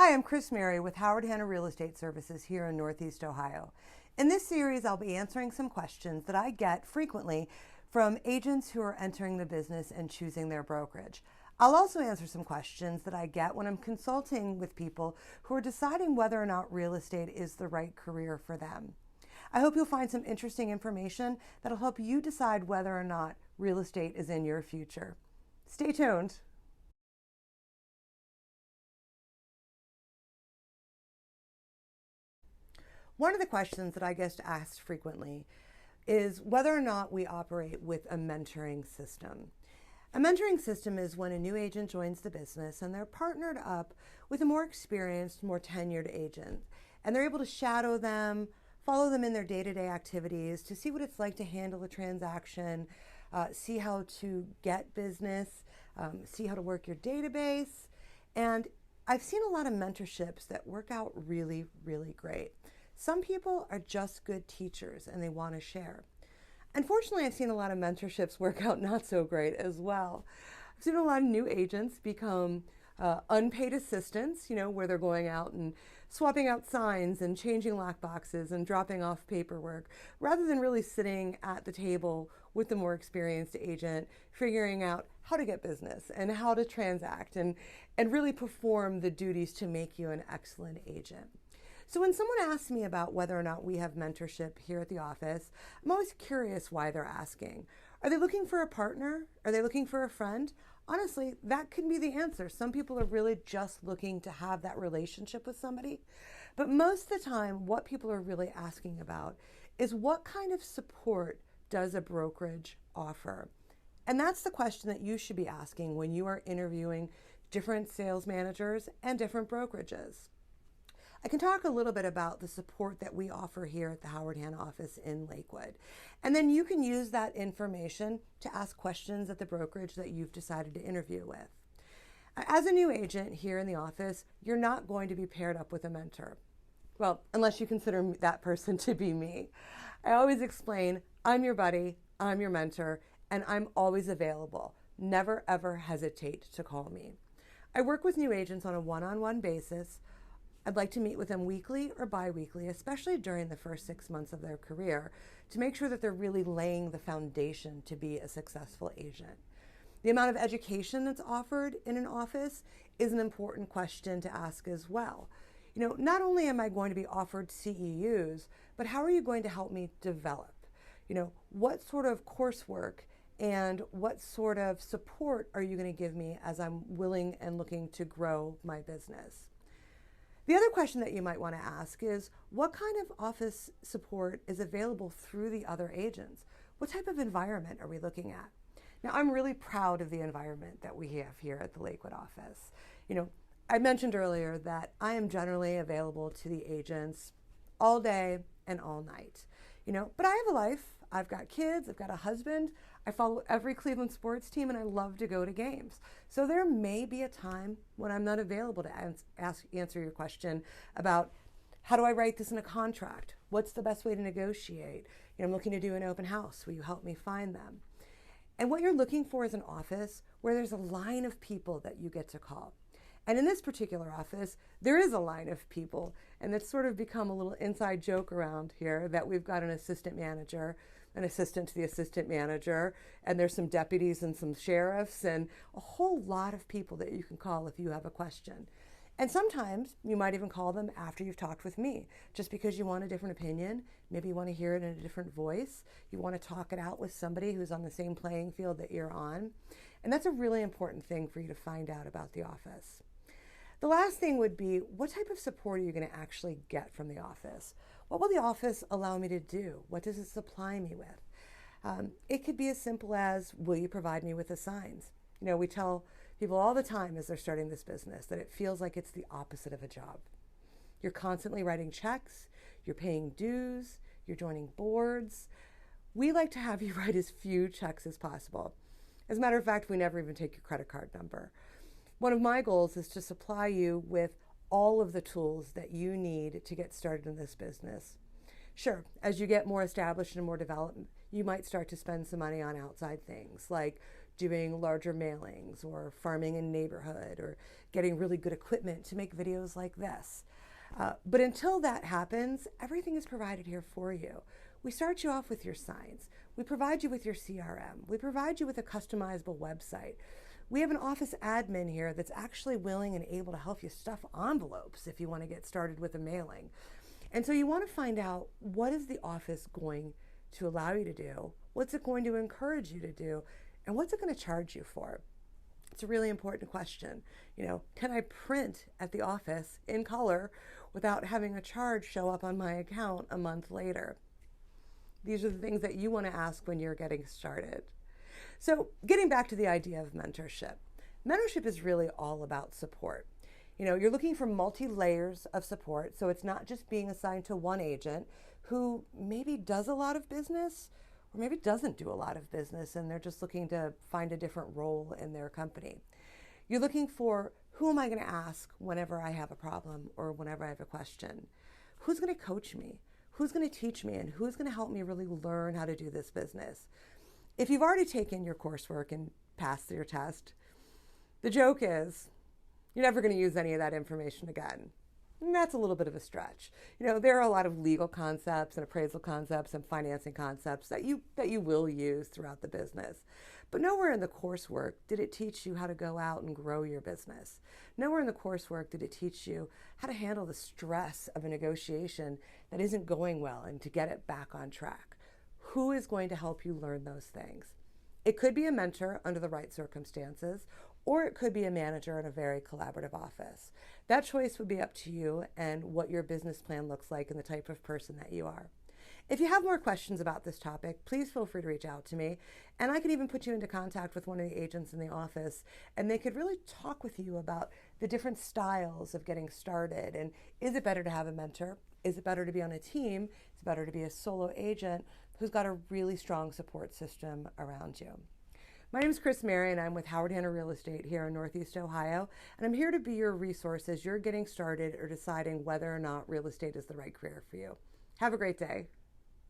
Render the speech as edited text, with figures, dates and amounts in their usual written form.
Hi, I'm Chris Mary with Howard Hanna Real Estate Services here in Northeast Ohio. In this series, I'll be answering some questions that I get frequently from agents who are entering the business and choosing their brokerage. I'll also answer some questions that I get when I'm consulting with people who are deciding whether or not real estate is the right career for them. I hope you'll find some interesting information that'll help you decide whether or not real estate is in your future. Stay tuned. One of the questions that I get asked frequently is whether or not we operate with a mentoring system. A mentoring system is when a new agent joins the business and they're partnered up with a more experienced, more tenured agent. And they're able to shadow them, follow them in their day-to-day activities to see what it's like to handle a transaction, see how to get business, see how to work your database. And I've seen a lot of mentorships that work out really, really great. Some people are just good teachers and they want to share. Unfortunately, I've seen a lot of mentorships work out not so great as well. I've seen a lot of new agents become unpaid assistants, where they're going out and swapping out signs and changing lock boxes and dropping off paperwork, rather than really sitting at the table with the more experienced agent, figuring out how to get business and how to transact and really perform the duties to make you an excellent agent. So when someone asks me about whether or not we have mentorship here at the office, I'm always curious why they're asking. Are they looking for a partner? Are they looking for a friend? Honestly, that could be the answer. Some people are really just looking to have that relationship with somebody. But most of the time, what people are really asking about is what kind of support does a brokerage offer? And that's the question that you should be asking when you are interviewing different sales managers and different brokerages. I can talk a little bit about the support that we offer here at the Howard Hanna office in Lakewood. And then you can use that information to ask questions at the brokerage that you've decided to interview with. As a new agent here in the office, you're not going to be paired up with a mentor. Well, unless you consider that person to be me. I always explain, I'm your buddy, I'm your mentor, and I'm always available. Never, ever hesitate to call me. I work with new agents on a one-on-one basis. I'd like to meet with them weekly or bi-weekly, especially during the first 6 months of their career, to make sure that they're really laying the foundation to be a successful agent. The amount of education that's offered in an office is an important question to ask as well. Not only am I going to be offered CEUs, but how are you going to help me develop? What sort of coursework and what sort of support are you going to give me as I'm willing and looking to grow my business? The other question that you might want to ask is, what kind of office support is available through the other agents? What type of environment are we looking at? Now, I'm really proud of the environment that we have here at the Lakewood office. I mentioned earlier that I am generally available to the agents all day and all night. But I have a life. I've got kids, I've got a husband, I follow every Cleveland sports team, and I love to go to games. So there may be a time when I'm not available to answer your question about how do I write this in a contract? What's the best way to negotiate? I'm looking to do an open house. Will you help me find them? And what you're looking for is an office where there's a line of people that you get to call. And in this particular office, there is a line of people, and it's sort of become a little inside joke around here that we've got an assistant manager, an assistant to the assistant manager, and there's some deputies and some sheriffs and a whole lot of people that you can call if you have a question. And sometimes you might even call them after you've talked with me, just because you want a different opinion. Maybe you want to hear it in a different voice. You want to talk it out with somebody who's on the same playing field that you're on. And that's a really important thing for you to find out about the office. The last thing would be, what type of support are you going to actually get from the office? What will the office allow me to do? What does it supply me with? It could be as simple as, will you provide me with the signs? We tell people all the time as they're starting this business that it feels like it's the opposite of a job. You're constantly writing checks, you're paying dues, you're joining boards. We like to have you write as few checks as possible. As a matter of fact, we never even take your credit card number. One of my goals is to supply you with all of the tools that you need to get started in this business. Sure, as you get more established and more developed, you might start to spend some money on outside things like doing larger mailings or farming in neighborhood or getting really good equipment to make videos like this. But until that happens, everything is provided here for you. We start you off with your signs. We provide you with your CRM. We provide you with a customizable website. We have an office admin here that's actually willing and able to help you stuff envelopes if you want to get started with a mailing. And so you want to find out, what is the office going to allow you to do? What's it going to encourage you to do? And what's it going to charge you for? It's a really important question. Can I print at the office in color without having a charge show up on my account a month later? These are the things that you want to ask when you're getting started. So getting back to the idea of mentorship. Mentorship is really all about support. You're looking for multi-layers of support, so it's not just being assigned to one agent who maybe does a lot of business or maybe doesn't do a lot of business and they're just looking to find a different role in their company. You're looking for, who am I going to ask whenever I have a problem or whenever I have a question? Who's going to coach me? Who's going to teach me? And who's going to help me really learn how to do this business? If you've already taken your coursework and passed your test, the joke is you're never going to use any of that information again. And that's a little bit of a stretch. There are a lot of legal concepts and appraisal concepts and financing concepts that you will use throughout the business. But nowhere in the coursework did it teach you how to go out and grow your business. Nowhere in the coursework did it teach you how to handle the stress of a negotiation that isn't going well and to get it back on track. Who is going to help you learn those things? It could be a mentor under the right circumstances, or it could be a manager in a very collaborative office. That choice would be up to you and what your business plan looks like and the type of person that you are. If you have more questions about this topic, please feel free to reach out to me, and I could even put you into contact with one of the agents in the office, and they could really talk with you about the different styles of getting started. And is it better to have a mentor? Is it better to be on a team? Is it better to be a solo agent who's got a really strong support system around you? My name is Chris Mary, and I'm with Howard Hanna Real Estate here in Northeast Ohio, and I'm here to be your resource as you're getting started or deciding whether or not real estate is the right career for you. Have a great day.